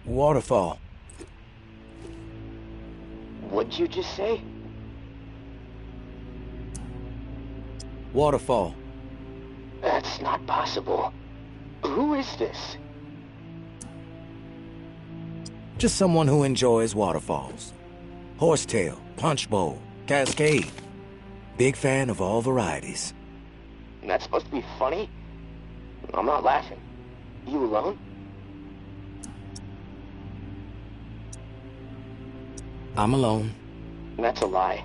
Waterfall. What'd you just say? Waterfall. That's not possible. Who is this? Just someone who enjoys waterfalls. Horsetail, punch bowl, cascade. Big fan of all varieties. That's supposed to be funny? I'm not laughing. You alone? I'm alone. That's a lie.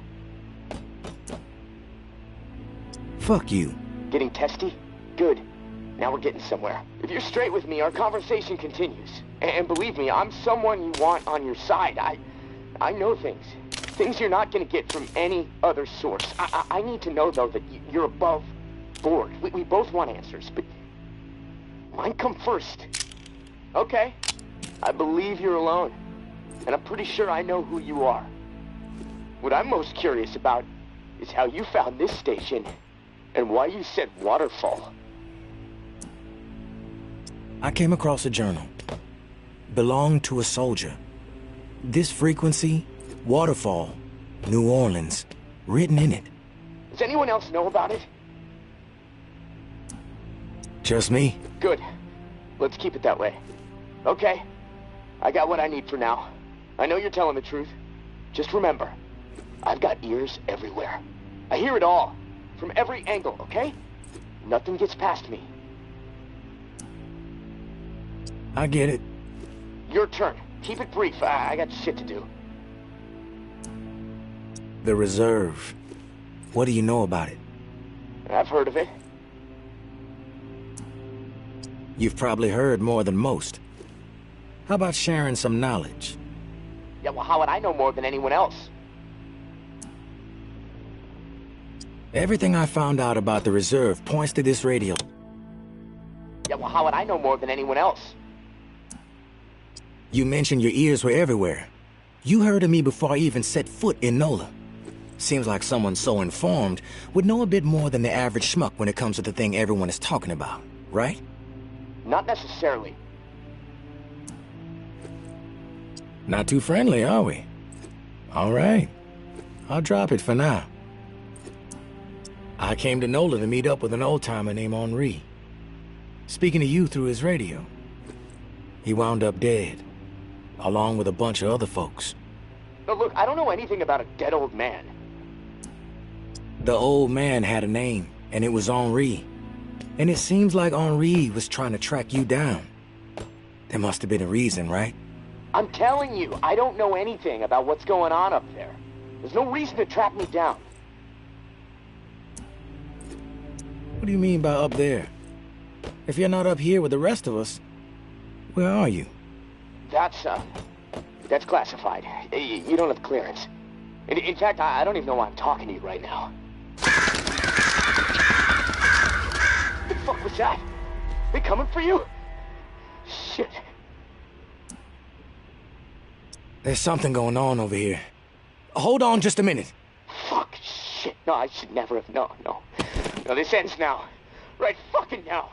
Fuck you. Getting testy? Good. Now we're getting somewhere. If you're straight with me, our conversation continues. And believe me, I'm someone you want on your side. I know things. Things you're not gonna get from any other source. I need to know, though, that you're above board. We both want answers, but mine come first. Okay. I believe you're alone. And I'm pretty sure I know who you are. What I'm most curious about is how you found this station and why you said waterfall. I came across a journal. Belonged to a soldier. This frequency, waterfall, New Orleans, written in it. Does anyone else know about it? Just me? Good. Let's keep it that way. Okay. I got what I need for now. I know you're telling the truth. Just remember, I've got ears everywhere. I hear it all. From every angle, okay? Nothing gets past me. I get it. Your turn. Keep it brief. I got shit to do. The Reserve. What do you know about it? I've heard of it. You've probably heard more than most. How about sharing some knowledge? Yeah, well, how would I know more than anyone else? Everything I found out about the Reserve points to this radio. Yeah, well, how would I know more than anyone else? You mentioned your ears were everywhere. You heard of me before I even set foot in NOLA. Seems like someone so informed would know a bit more than the average schmuck when it comes to the thing everyone is talking about, right? Not necessarily. Not too friendly, are we? All right. I'll drop it for now. I came to NOLA to meet up with an old-timer named Henri. Speaking to you through his radio. He wound up dead, along with a bunch of other folks. No, look, I don't know anything about a dead old man. The old man had a name, and it was Henri. And it seems like Henri was trying to track you down. There must have been a reason, right? I'm telling you, I don't know anything about what's going on up there. There's no reason to track me down. What do you mean by up there? If you're not up here with the rest of us, where are you? That's classified. You don't have clearance. In fact, I don't even know why I'm talking to you right now. What the fuck was that? They coming for you? Shit. There's something going on over here. Hold on just a minute. Fuck, shit. No, I should never have. No. No, this ends now. Right fucking now.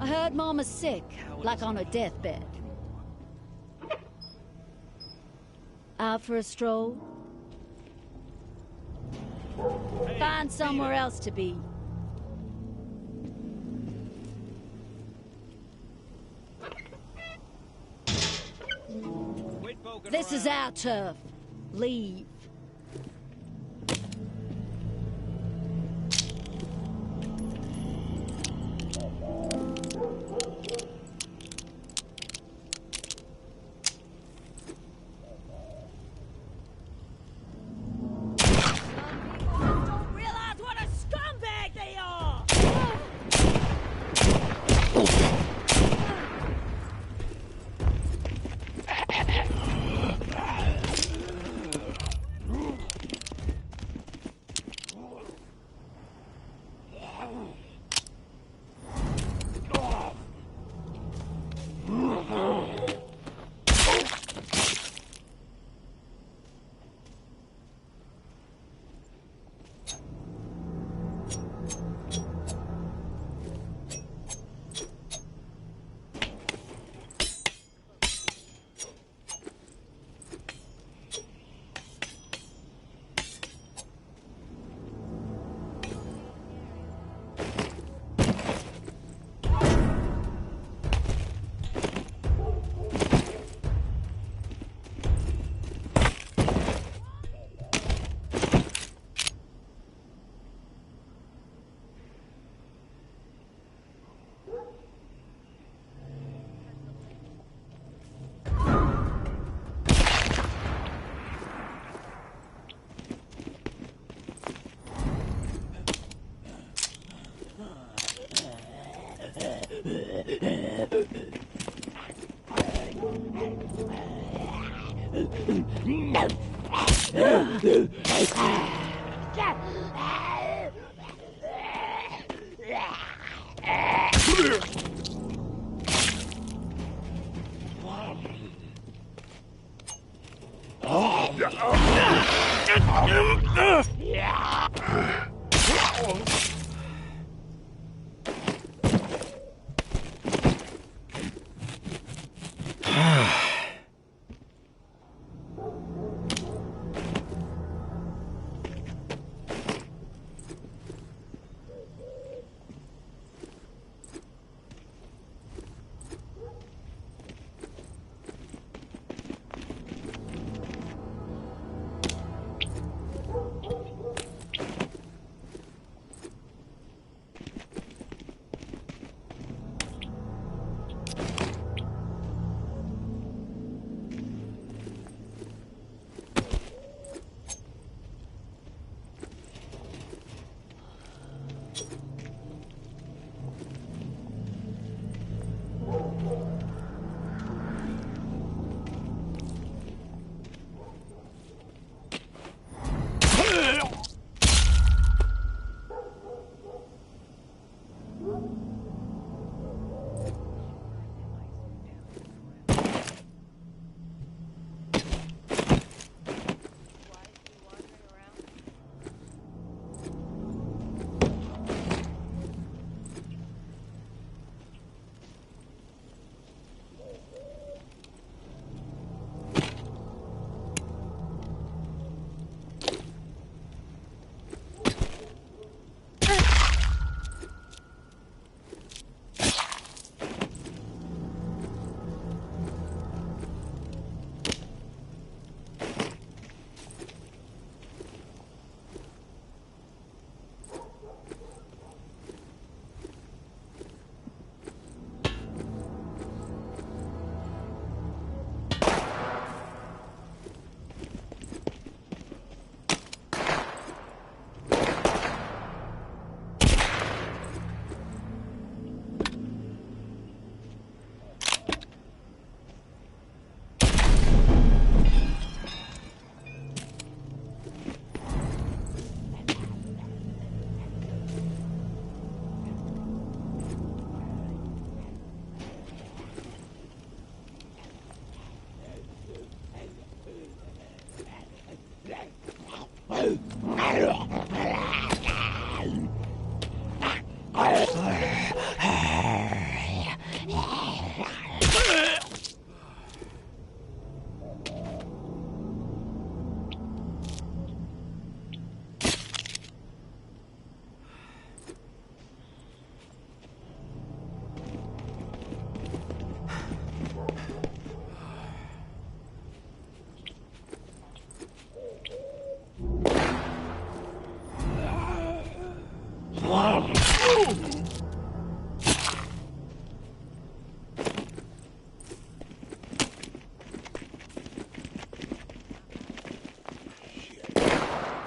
Heard Mama's sick, like on her deathbed. Out for a stroll? Find somewhere else to be. This is our turf. Leave.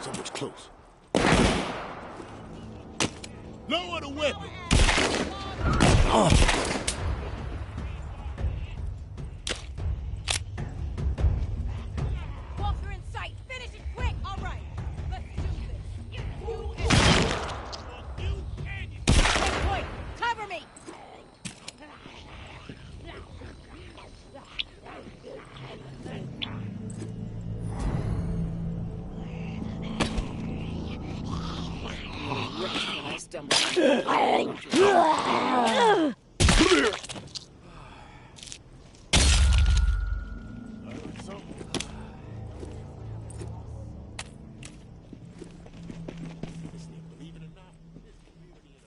Someone's close. Lower the weapon! Walker in sight! Finish it quick! All right, let's do this! Wait, cover me! When I stumble.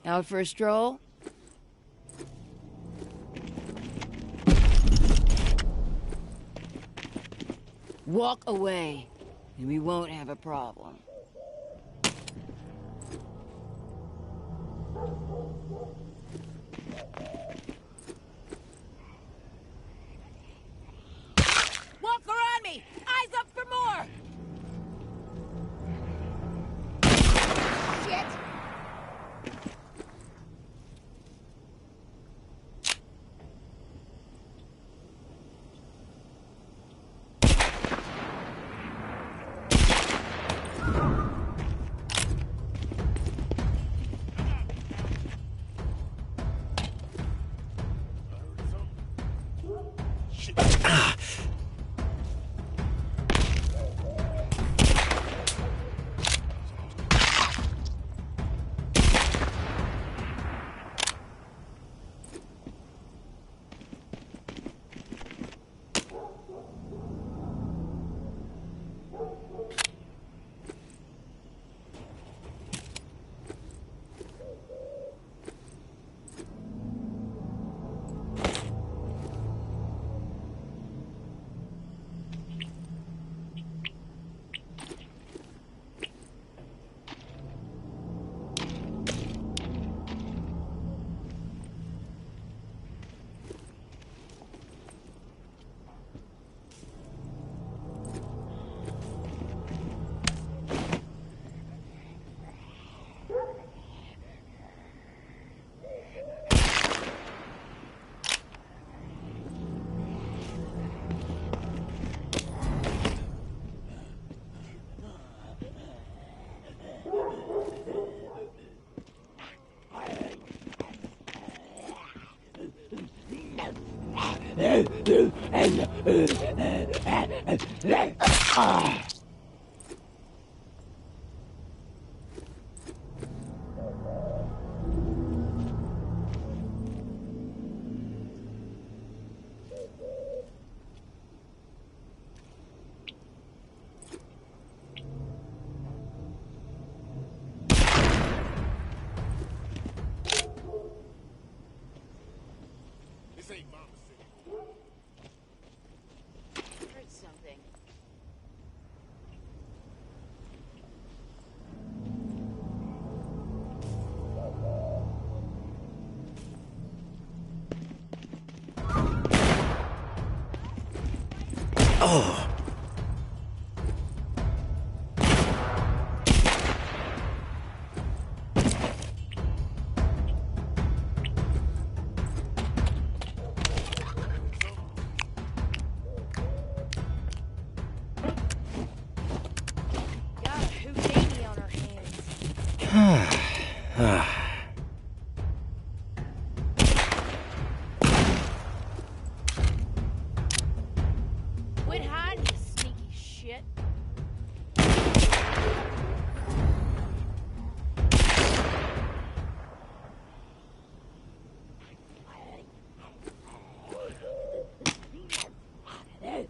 Out for a stroll? Walk away, and we won't have a problem. Walker on me! Eyes up for more! Shit! This ain't Mama City. Heard something. Oh. Got a Houdini on our hands. Quit hiding, you sneaky shit. I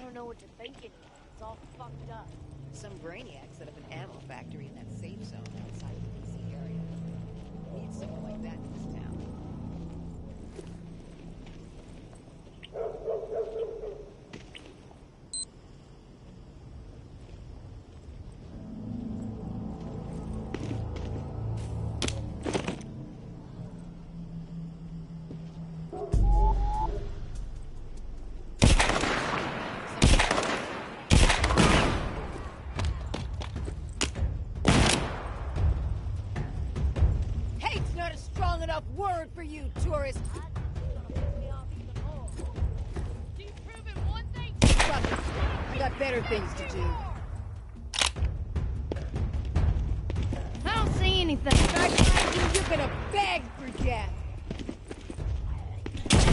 don't know what to think anymore. It's all fucked up. Some brainiac set up an ammo factory in that safe zone outside the DC area. We need someone like that in this town. word for you, tourist. She's proven one thing. Fuck it. I got better things to do. I don't see anything. You're gonna beg for death.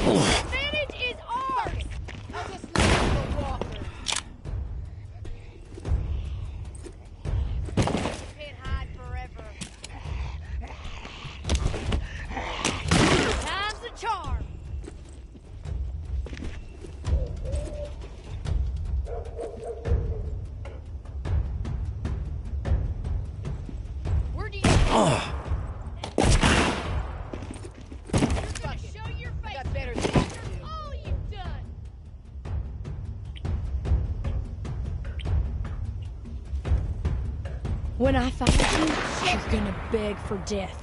Advantage is ours. I'll just leave you for Walker. Can't hide forever. Time's a charm. Where do you? You're gonna show your I face. got better things to do. All you've done. When I find you, you're gonna beg for death.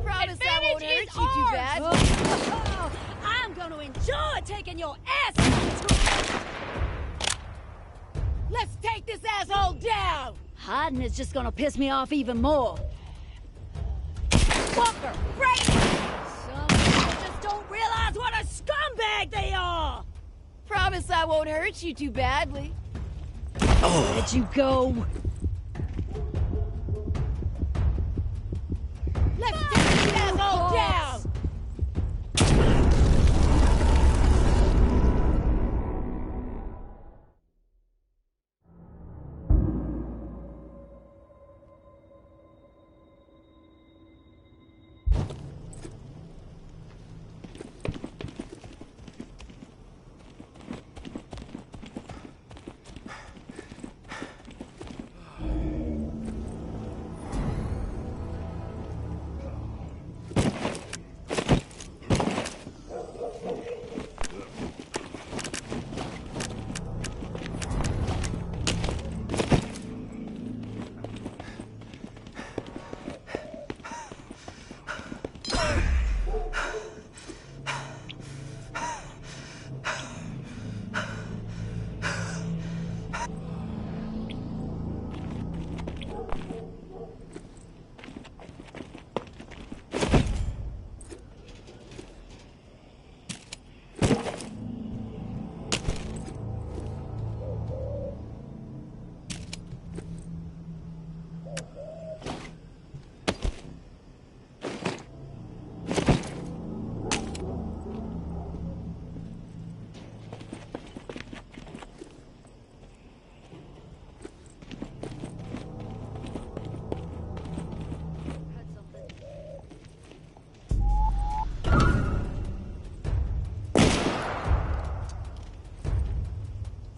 Promise I won't hurt you too bad. Oh, I'm gonna enjoy taking your ass. Let's take this asshole down! Hiding is just gonna piss me off even more. Walker, break! Some people just don't realize what a scumbag they are. Promise I won't hurt you too badly. Let you go. Let's take this asshole down!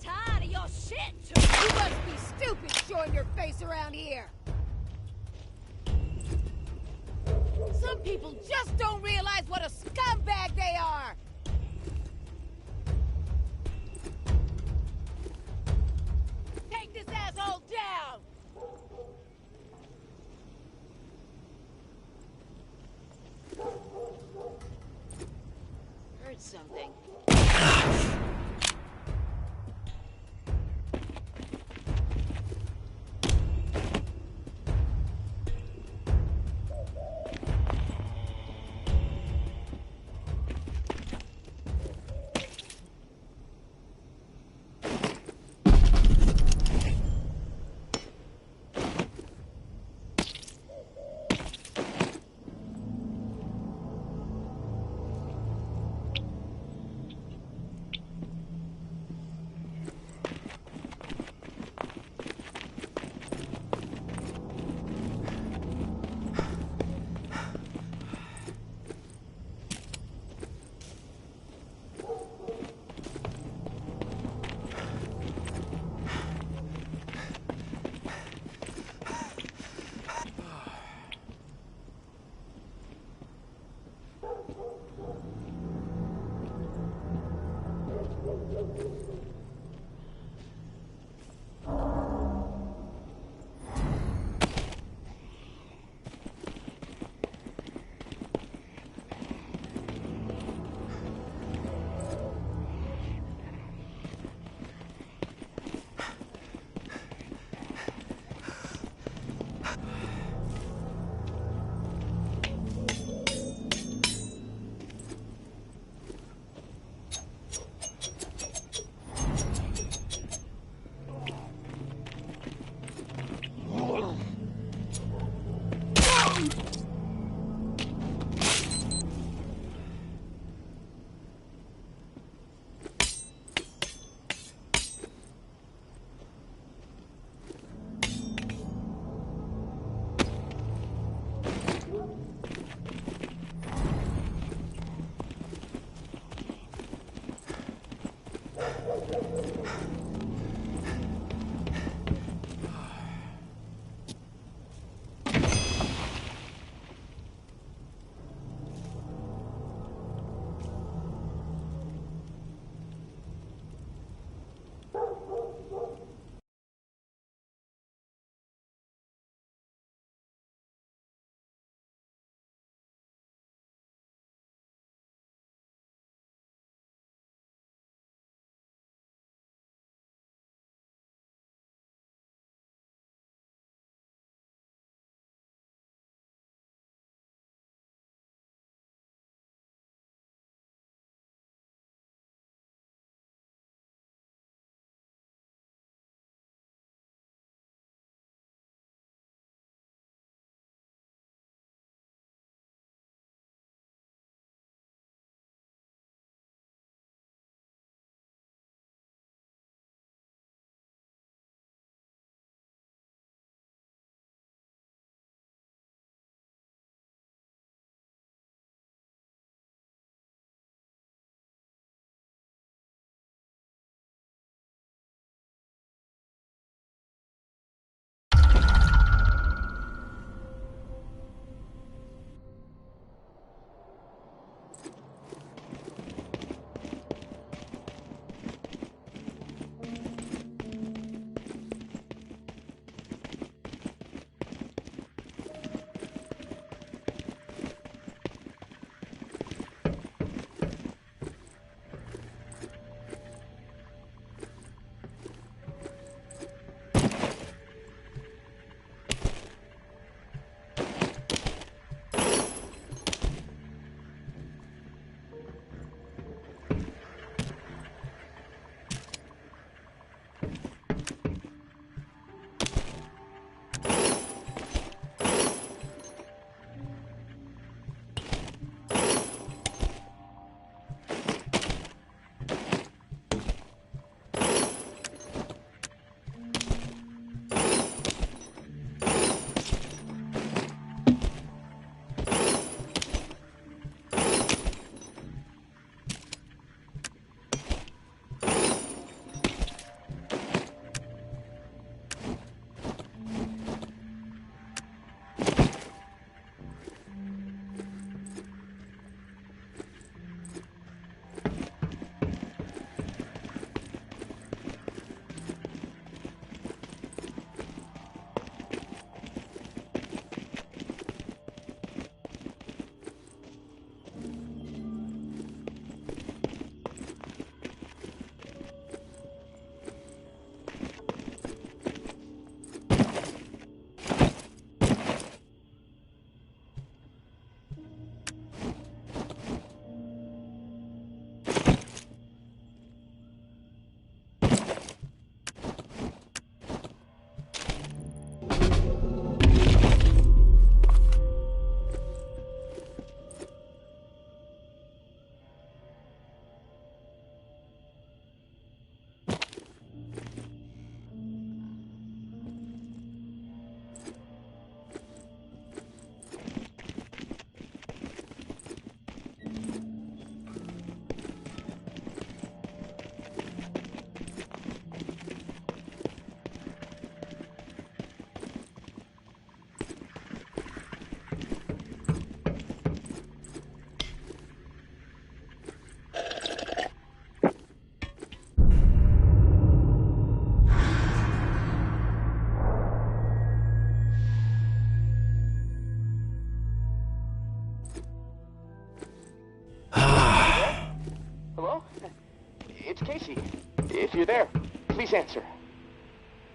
Tired of your shit. You must be stupid showing your face around here. Some people just don't realize what a scumbag they are. Take this asshole down! Heard something.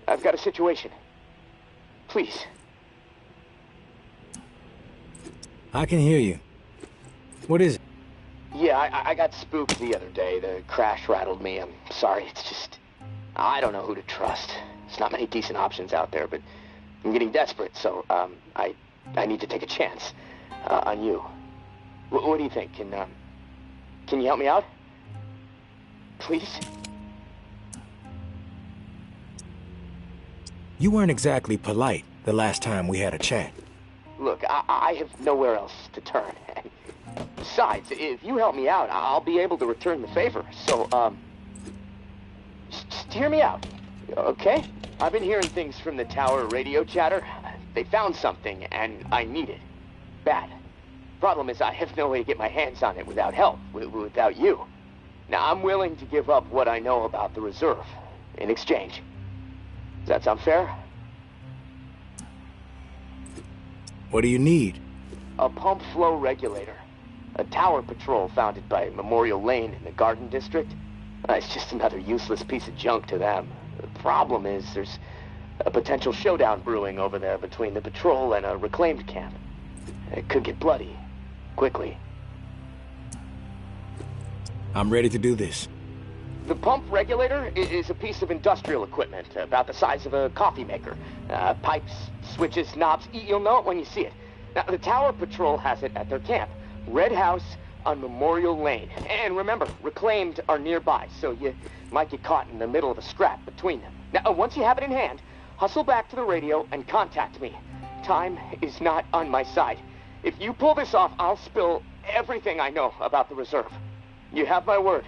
I've got a situation. Please. I can hear you. What is it? Yeah, I got spooked the other day. The crash rattled me. I'm sorry, it's just... I don't know who to trust. There's not many decent options out there, but I'm getting desperate, so, I need to take a chance, on you. What do you think? Can you help me out? Please? You weren't exactly polite the last time we had a chat. Look, I have nowhere else to turn. Besides, if you help me out, I'll be able to return the favor. So, just hear me out, okay? I've been hearing things from the tower radio chatter. They found something, and I need it. Bad. Problem is, I have no way to get my hands on it without help, without you. Now, I'm willing to give up what I know about the reserve in exchange. Does that sound fair? What do you need? A pump flow regulator. A tower patrol founded by Memorial Lane in the Garden District. It's just another useless piece of junk to them. The problem is there's a potential showdown brewing over there between the patrol and a reclaimed camp. It could get bloody. Quickly. I'm ready to do this. The pump regulator is a piece of industrial equipment about the size of a coffee maker. Pipes, switches, knobs. You'll know it when you see it. Now, the Tower Patrol has it at their camp. Red House on Memorial Lane. And remember, reclaimed are nearby, so you might get caught in the middle of a scrap between them. Now, once you have it in hand, hustle back to the radio and contact me. Time is not on my side. If you pull this off, I'll spill everything I know about the reserve. You have my word.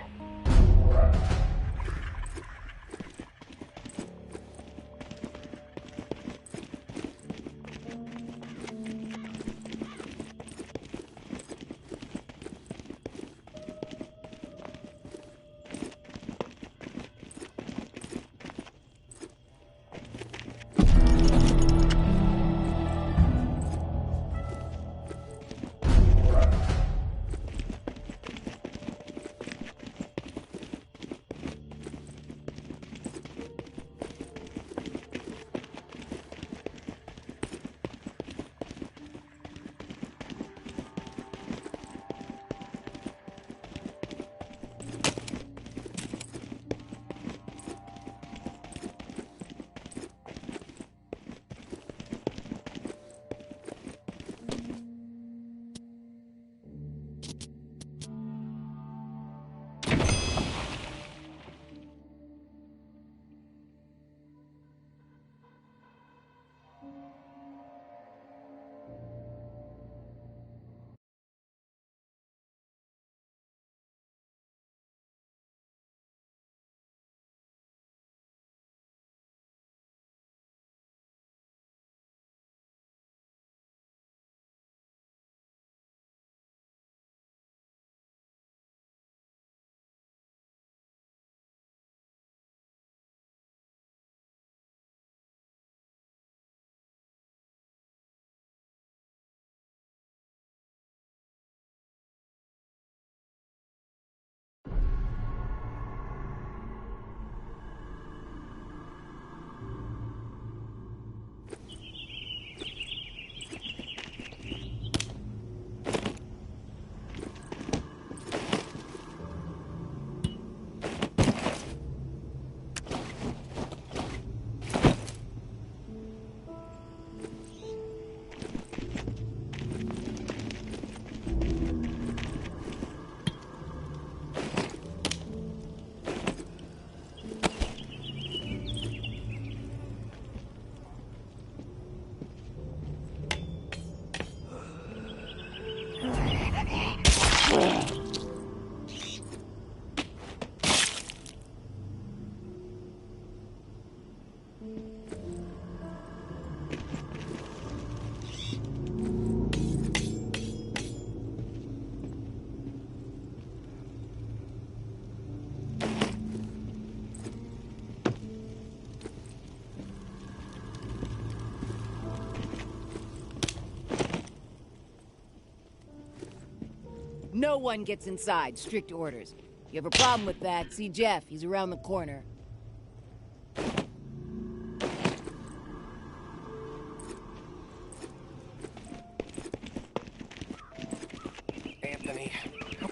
No one gets inside. Strict orders. You have a problem with that, see Jeff. He's around the corner.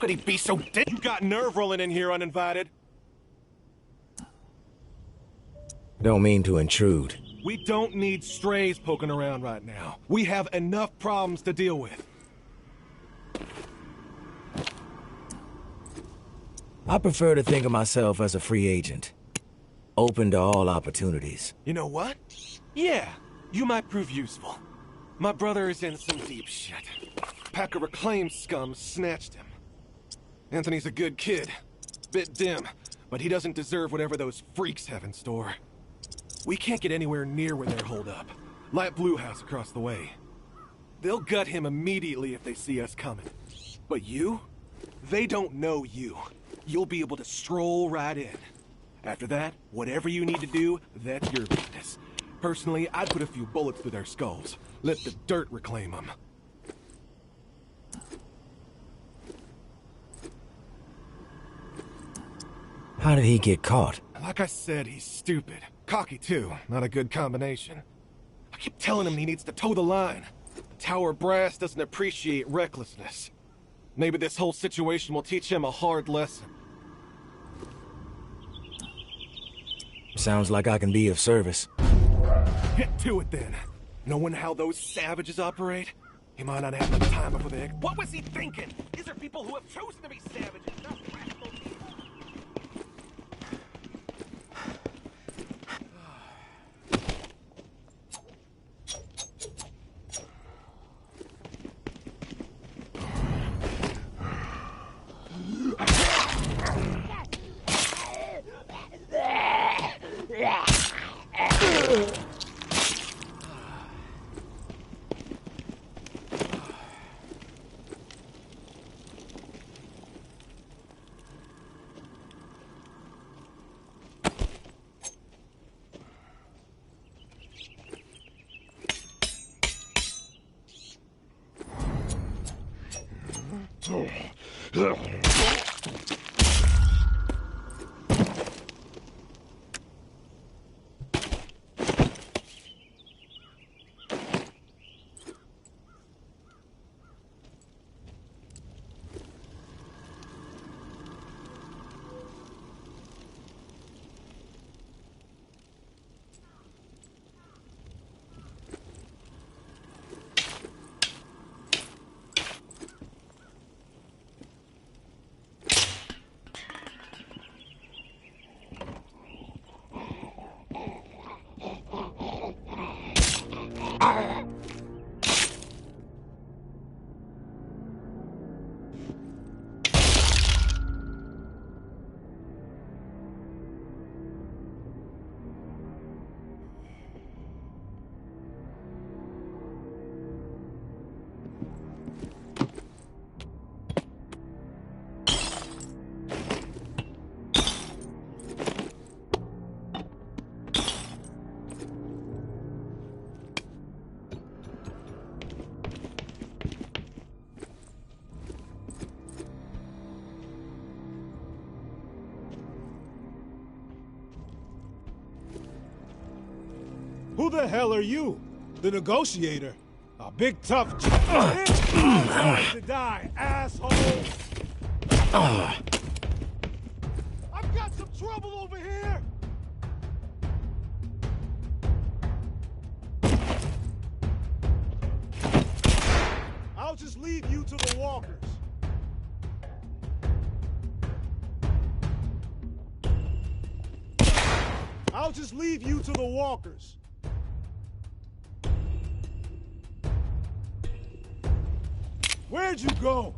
could he be so You got nerve rolling in here uninvited. Don't mean to intrude. We don't need strays poking around right now. We have enough problems to deal with. I prefer to think of myself as a free agent. Open to all opportunities. You know what? Yeah, you might prove useful. My brother is in some deep shit. Pack of reclaimed scum snatched him. Anthony's a good kid. Bit dim, but he doesn't deserve whatever those freaks have in store. We can't get anywhere near where they're holed up. Light Blue House across the way. They'll gut him immediately if they see us coming. But you? They don't know you. You'll be able to stroll right in. After that, whatever you need to do, that's your business. Personally, I'd put a few bullets through their skulls. Let the dirt reclaim them. How did he get caught? Like I said, he's stupid. Cocky, too. Not a good combination. I keep telling him he needs to toe the line. The Tower Brass doesn't appreciate recklessness. Maybe this whole situation will teach him a hard lesson. Sounds like I can be of service. Get to it, then. Knowing how those savages operate, he might not have the time before they... What was he thinking? These are people who have chosen to be savages, not rational people. Who the hell are you? The negotiator? A big tough to die, asshole! I've got some trouble over here! I'll just leave you to the walkers. I'll just leave you to the walkers. Where'd you go?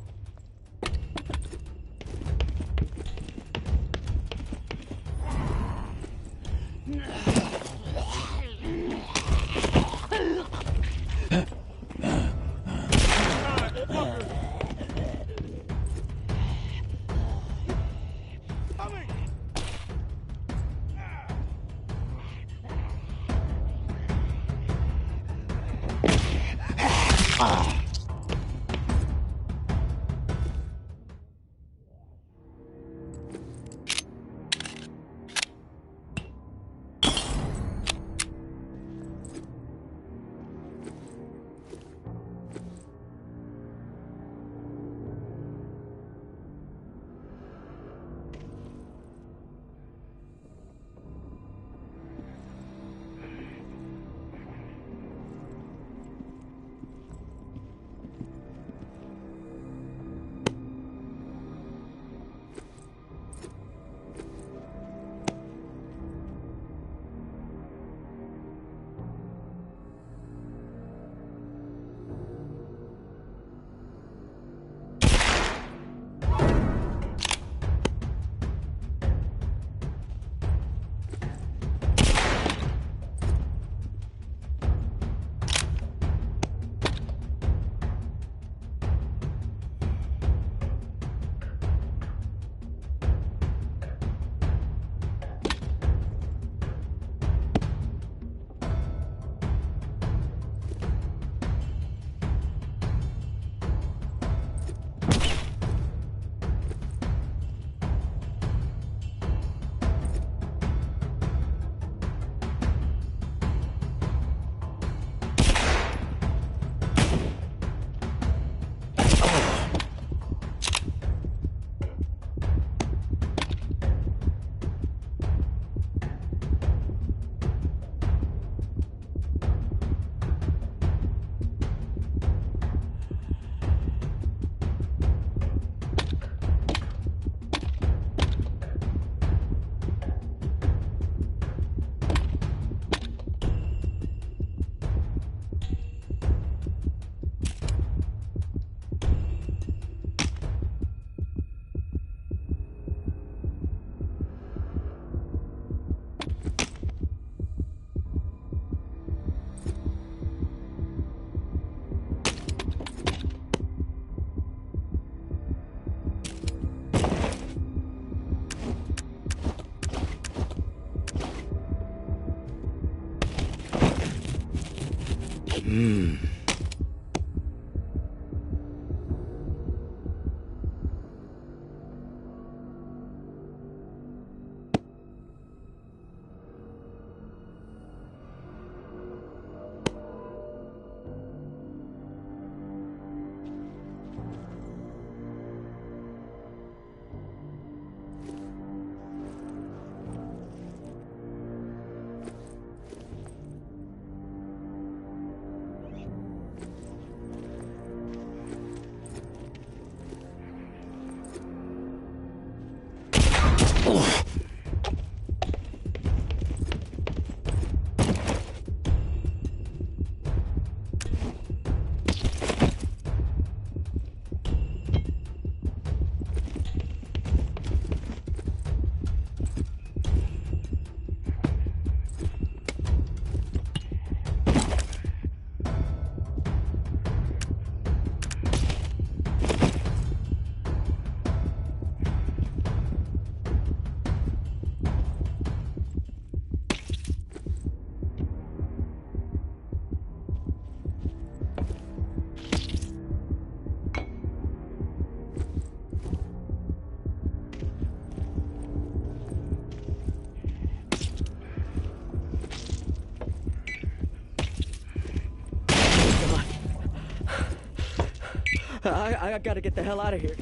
I gotta get the hell out of here.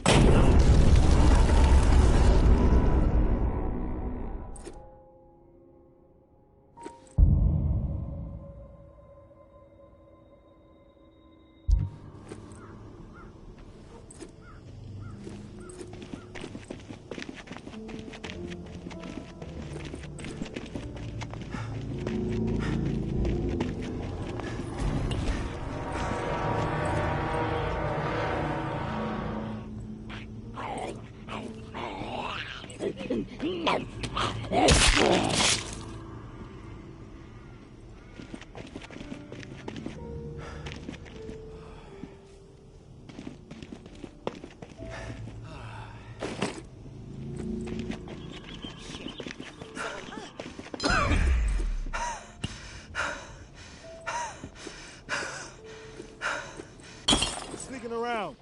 Sneaking around.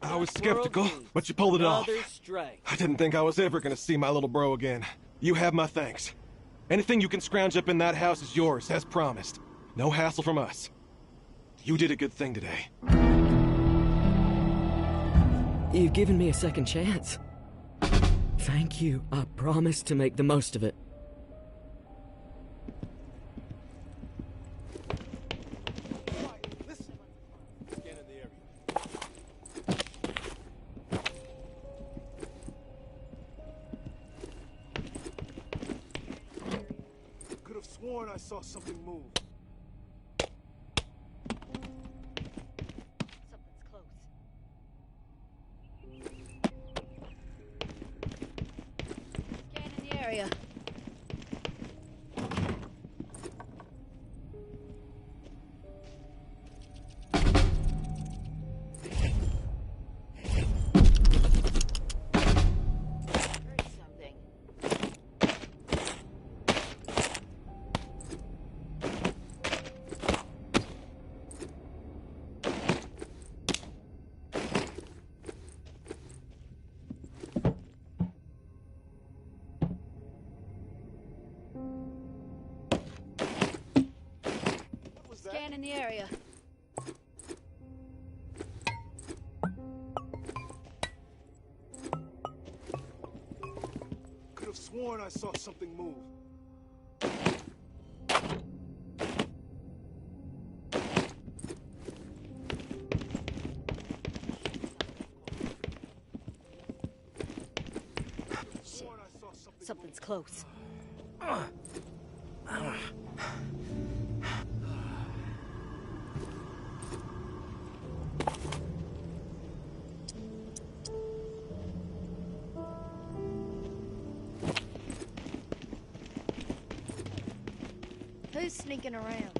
I was skeptical, but you pulled it off. I didn't think I was ever gonna see my little bro again. You have my thanks. Anything you can scrounge up in that house is yours, as promised. No hassle from us. You did a good thing today. You've given me a second chance. Thank you. I promise to make the most of it. saw something move. Something's close. Scanning the area. Heard something. What was that? Scanning the area. Could have sworn I saw something move. Sworn I saw something Something's close. Who's sneaking around?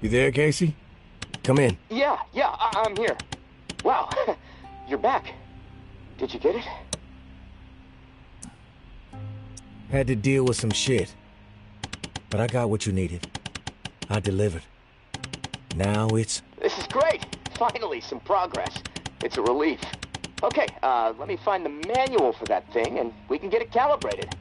You there, Casey? Come in. Yeah, I'm here. Wow, you're back. Did you get it? Had to deal with some shit. But I got what you needed. I delivered. Now it's... This is great. Finally, some progress. It's a relief. Okay, let me find the manual for that thing, and we can get it calibrated.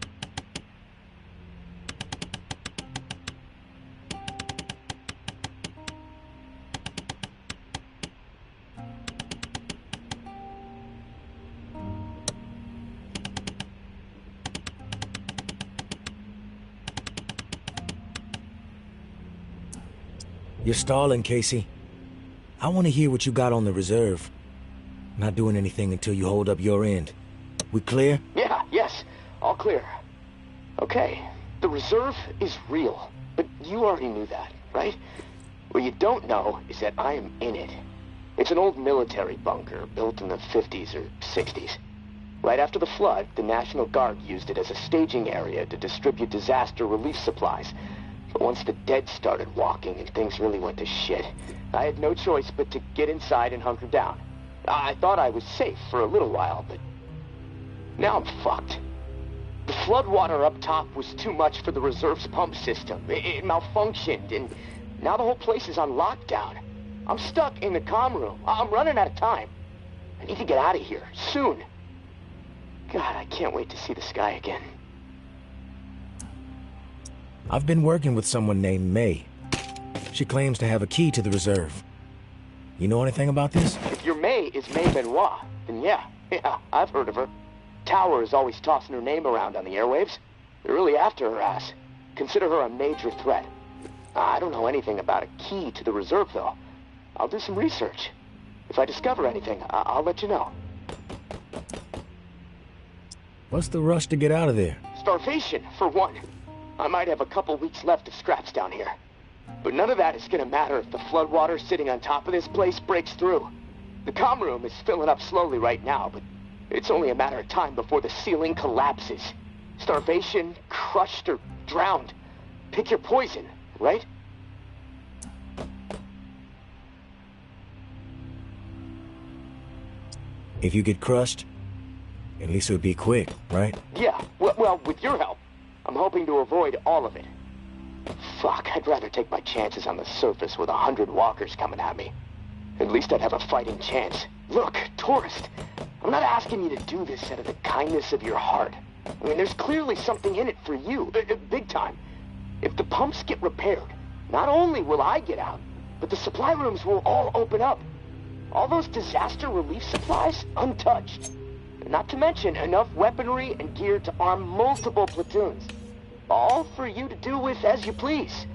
You're stalling, Casey. I want to hear what you got on the reserve. Not doing anything until you hold up your end. We clear? Yes. All clear. Okay, the reserve is real. But you already knew that, right? What you don't know is that I am in it. It's an old military bunker built in the 50s or 60s. Right after the flood, the National Guard used it as a staging area to distribute disaster relief supplies. But once the dead started walking and things really went to shit, I had no choice but to get inside and hunker down. I thought I was safe for a little while, but now I'm fucked. The floodwater up top was too much for the reserve's pump system. It malfunctioned, and now the whole place is on lockdown. I'm stuck in the comm room. I'm running out of time. I need to get out of here, soon. God, I can't wait to see the sky again. I've been working with someone named May. She claims to have a key to the reserve. You know anything about this? If your May is May Benoit, then yeah, I've heard of her. Tower is always tossing her name around on the airwaves. They're really after her ass. Consider her a major threat. I don't know anything about a key to the reserve, though. I'll do some research. If I discover anything, I'll let you know. What's the rush to get out of there? Starvation, for one. I might have a couple weeks left of scraps down here. But none of that is gonna matter if the floodwater sitting on top of this place breaks through. The comm room is filling up slowly right now, but it's only a matter of time before the ceiling collapses. Starvation, crushed, or drowned. Pick your poison, right? If you get crushed, at least it would be quick, right? Yeah, well, with your help, I'm hoping to avoid all of it. Fuck, I'd rather take my chances on the surface with 100 walkers coming at me. At least I'd have a fighting chance. Look, tourist, I'm not asking you to do this out of the kindness of your heart. I mean, there's clearly something in it for you, big time. If the pumps get repaired, not only will I get out, but the supply rooms will all open up. All those disaster relief supplies, untouched. Not to mention enough weaponry and gear to arm multiple platoons. All for you to do with as you please.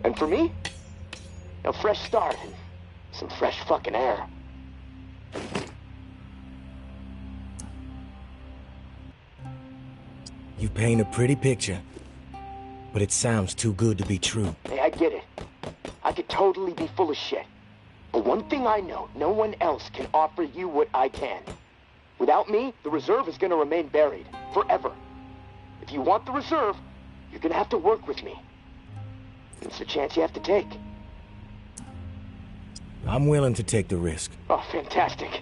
And for me, a fresh start and some fresh fucking air. You paint a pretty picture, but it sounds too good to be true. Hey, I get it. I could totally be full of shit. But one thing I know, no one else can offer you what I can. Without me, the reserve is gonna remain buried, forever. If you want the reserve, you're gonna have to work with me. It's a chance you have to take. I'm willing to take the risk. Oh, fantastic.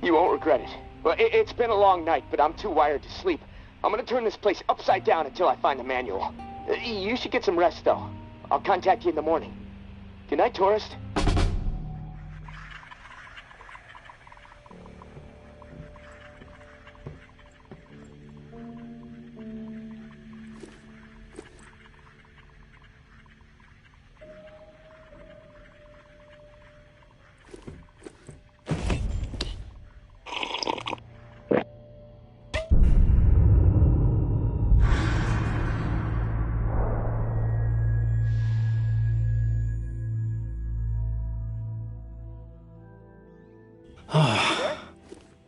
You won't regret it. Well, it's been a long night, but I'm too wired to sleep. I'm gonna turn this place upside down until I find the manual. You should get some rest, though. I'll contact you in the morning. Good night, tourist.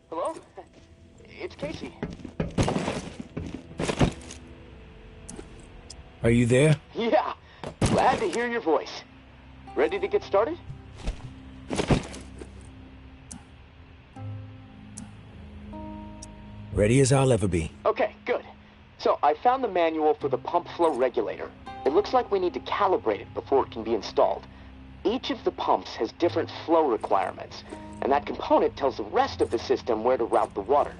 Hello? It's Casey. Are you there? Yeah, glad to hear your voice. Ready to get started? Ready as I'll ever be. Okay, good. So, I found the manual for the pump flow regulator. It looks like we need to calibrate it before it can be installed. Each of the pumps has different flow requirements, and that component tells the rest of the system where to route the water.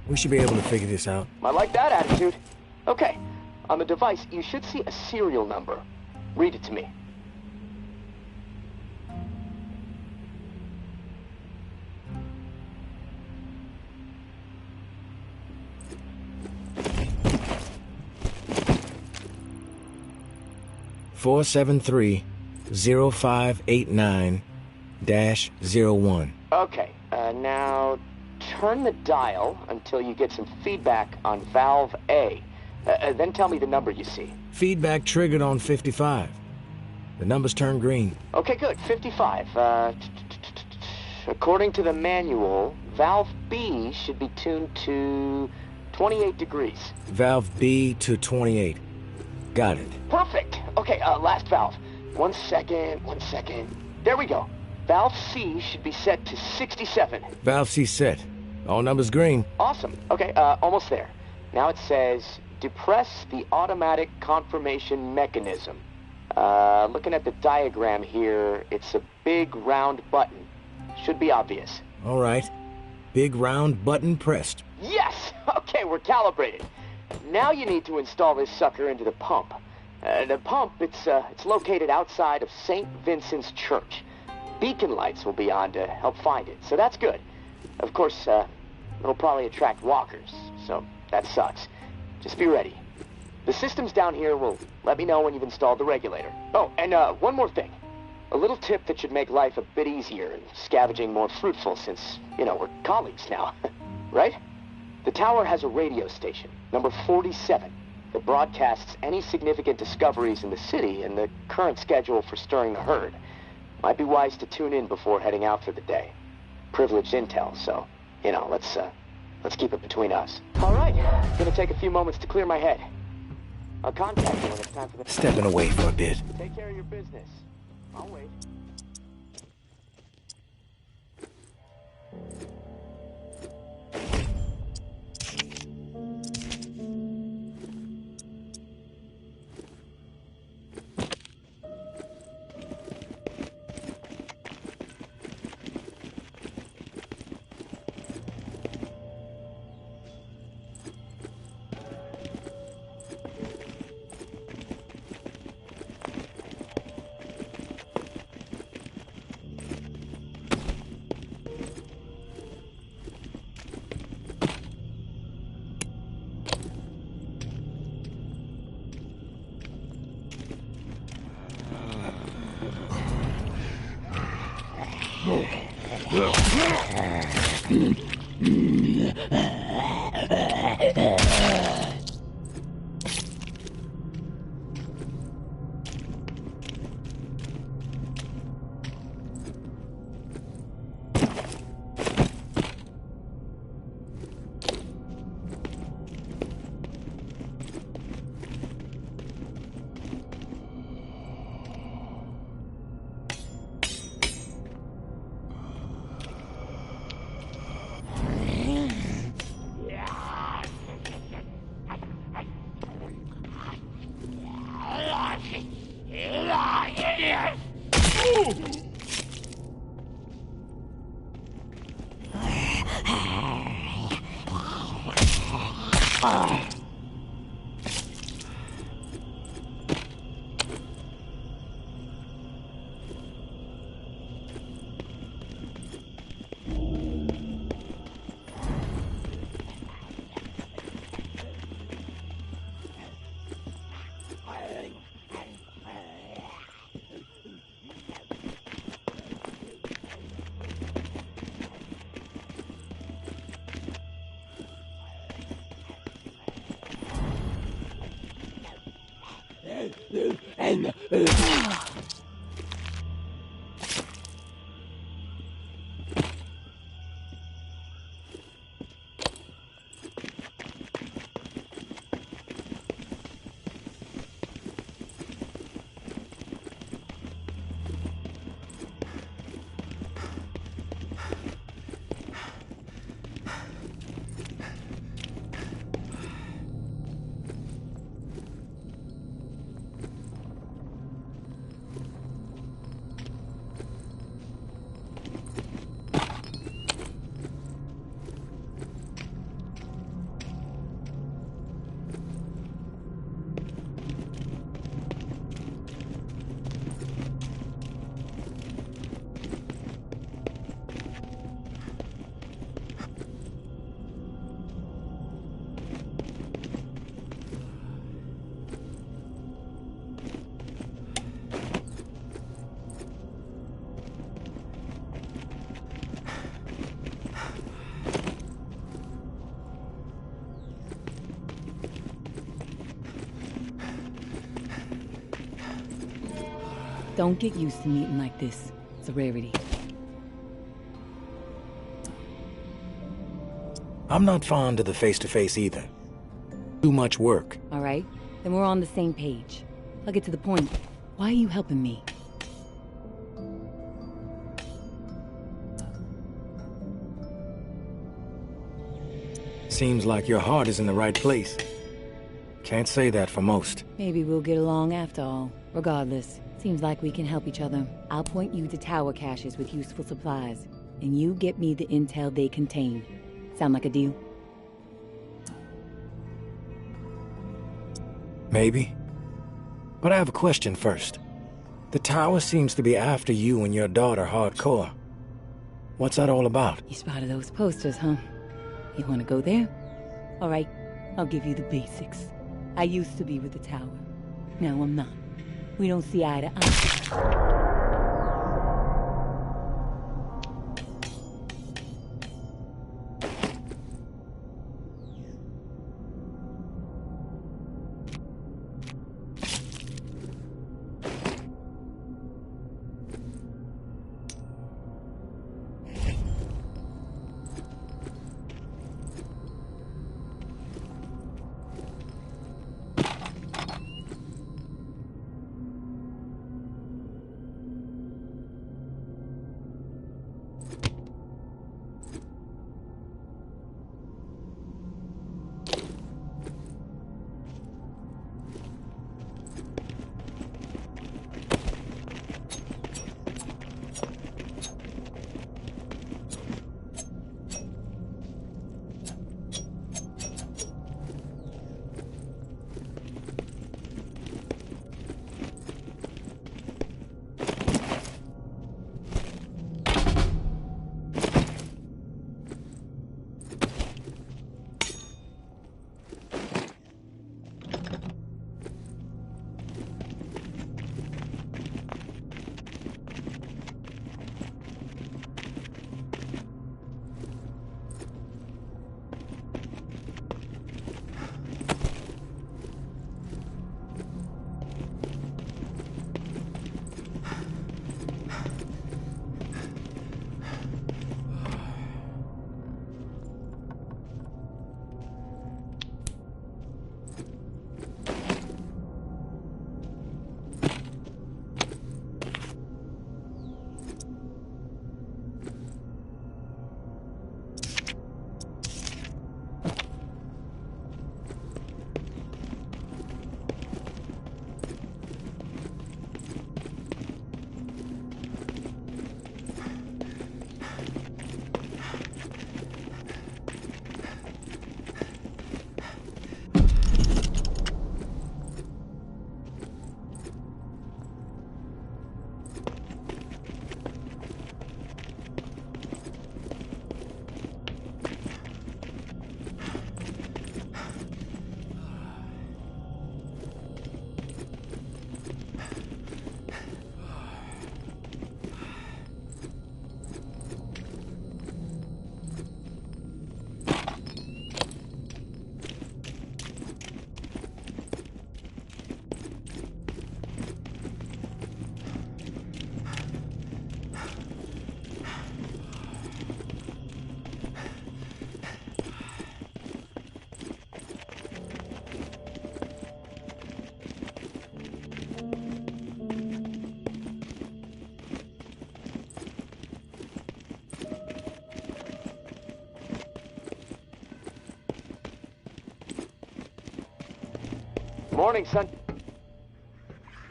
We should be able to figure this out. I like that attitude. Okay, on the device, you should see a serial number. Read it to me. Four 0589-01. Okay, now turn the dial until you get some feedback on valve A. Then tell me the number you see. Feedback triggered on 55. The numbers turn green. Okay, good. 55. According to the manual, valve B should be tuned to 28 degrees. Valve B to 28. Got it. Perfect. Okay, last valve. One second. There we go. Valve C should be set to 67. Valve C set. All numbers green. Awesome. Okay, almost there. Now it says, depress the automatic confirmation mechanism. Looking at the diagram here, it's a big round button. Should be obvious. All right. Big round button pressed. Yes! Okay, we're calibrated. Now you need to install this sucker into the pump. The pump, it's located outside of St. Vincent's Church. Beacon lights will be on to help find it, so that's good. Of course, it'll probably attract walkers, so that sucks. Just be ready. The systems down here will let me know when you've installed the regulator. Oh, and one more thing. A little tip that should make life a bit easier and scavenging more fruitful since, we're colleagues now. Right? The tower has a radio station, number 47, that broadcasts any significant discoveries in the city and the current schedule for stirring the herd. Might be wise to tune in before heading out for the day. Privileged intel, so, let's keep it between us. All right, gonna take a few moments to clear my head. I'll contact you when it's time for the... Stepping away for a bit. Take care of your business. I'll wait. Don't get used to meeting like this. It's a rarity. I'm not fond of the face-to-face either. Too much work. All right, then we're on the same page. I'll get to the point. Why are you helping me? Seems like your heart is in the right place. Can't say that for most. Maybe we'll get along after all. Regardless, seems like we can help each other. I'll point you to tower caches with useful supplies, and you get me the intel they contain. Sound like a deal? Maybe. But I have a question first. The tower seems to be after you and your daughter hardcore. What's that all about? You spotted those posters, huh? You want to go there? All right, I'll give you the basics. I used to be with the tower. Now I'm not. We don't see eye to eye.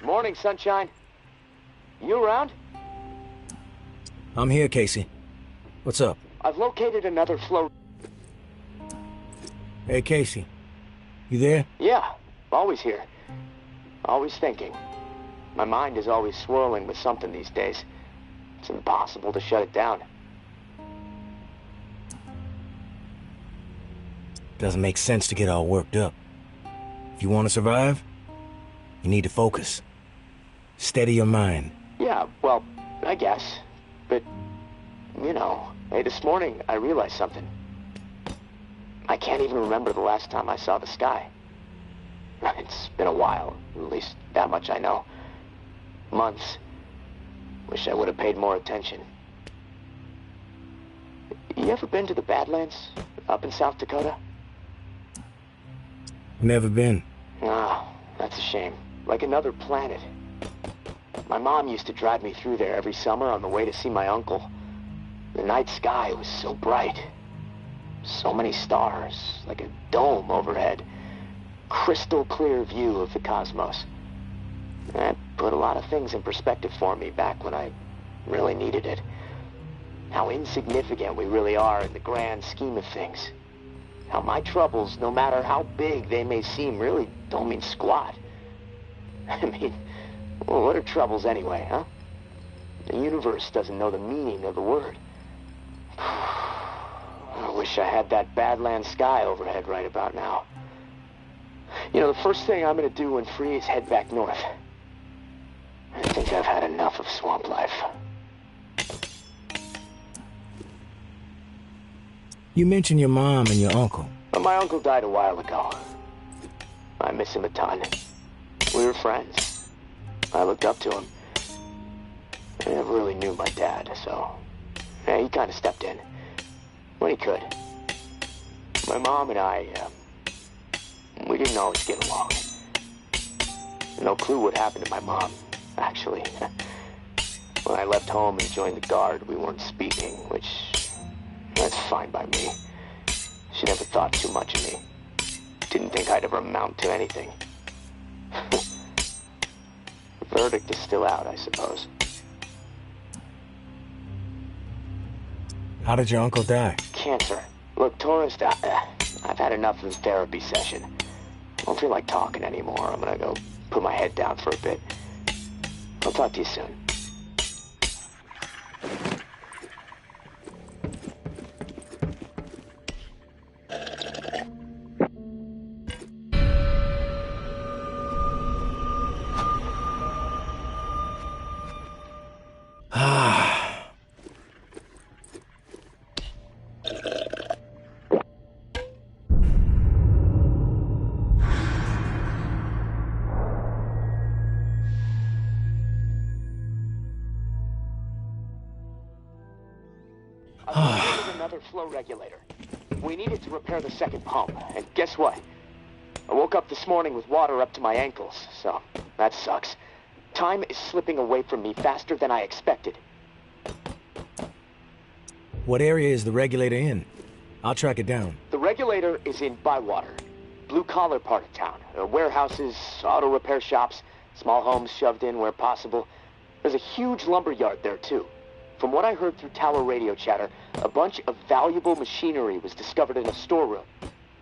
Morning, sunshine. You around? I'm here, Casey. What's up? I've located another float. Hey, Casey. You there? Yeah, always here. Always thinking. My mind is always swirling with something these days. It's impossible to shut it down. Doesn't make sense to get all worked up. If you want to survive, you need to focus. Steady your mind. Yeah, well, I guess. But, you know, hey, this morning I realized something. I can't even remember the last time I saw the sky. It's been a while, at least that much I know. Months, Wish I would have paid more attention. You ever been to the Badlands, up in South Dakota? Never been. Ah, that's a shame. Like another planet. My mom used to drive me through there every summer on the way to see my uncle. The night sky was so bright. So many stars, like a dome overhead. Crystal clear view of the cosmos. That put a lot of things in perspective for me back when I really needed it. How insignificant we really are in the grand scheme of things. How my troubles, no matter how big they may seem, really don't mean squat. I mean, well, what are troubles anyway, huh? The universe doesn't know the meaning of the word. I wish I had that Badlands sky overhead right about now. You know, the first thing I'm gonna do when free is head back north. I think I've had enough of swamp life. You mentioned your mom and your uncle. But my uncle died a while ago. I miss him a ton. We were friends. I looked up to him. I never really knew my dad, so yeah, he kind of stepped in when he could. My mom and I, we didn't always get along. No clue what happened to my mom, actually. When I left home and joined the Guard, we weren't speaking, which, that's fine by me. She never thought too much of me. Didn't think I'd ever amount to anything. The verdict is still out, I suppose. How did your uncle die? Cancer. Look, tourist, I've had enough of the therapy session. I don't feel like talking anymore. I'm gonna go put my head down for a bit. I'll talk to you soon. Another flow regulator. We needed to repair the second pump, and guess what? I woke up this morning with water up to my ankles, so that sucks. Time is slipping away from me faster than I expected. What area is the regulator in? I'll track it down. The regulator is in Bywater, blue-collar part of town. Warehouses, auto repair shops, small homes shoved in where possible. There's a huge lumber yard there, too. From what I heard through tower radio chatter, a bunch of valuable machinery was discovered in a storeroom.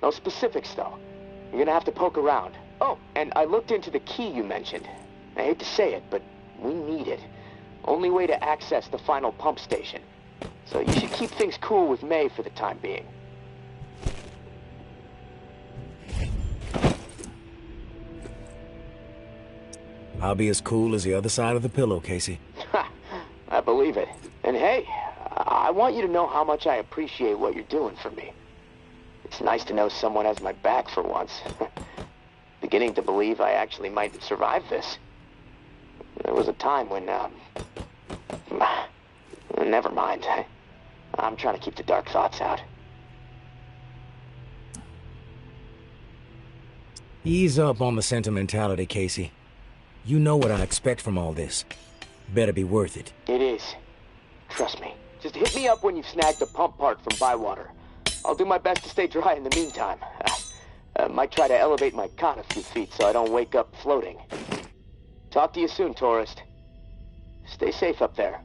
No specifics, though. You're gonna have to poke around. Oh, and I looked into the key you mentioned. I hate to say it, but we need it. Only way to access the final pump station. So you should keep things cool with May for the time being. I'll be as cool as the other side of the pillow, Casey. Ha! I believe it. And hey, I want you to know how much I appreciate what you're doing for me. It's nice to know someone has my back for once. Beginning to believe I actually might survive this. There was a time when, never mind. I'm trying to keep the dark thoughts out. Ease up on the sentimentality, Casey. You know what I expect from all this. Better be worth it. It is. Trust me. Just hit me up when you've snagged the pump part from Bywater. I'll do my best to stay dry in the meantime. Might try to elevate my cot a few feet so I don't wake up floating. Talk to you soon, tourist. Stay safe up there.